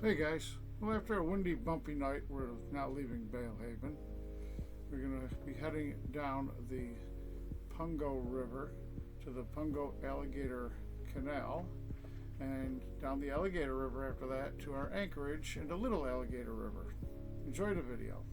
Hey guys, well after a windy, bumpy night, we're now leaving Bale Haven. We're going to be heading down the Pungo River to the Pungo Alligator Canal, and down the Alligator River after that to our anchorage into Little Alligator River. Enjoy the video.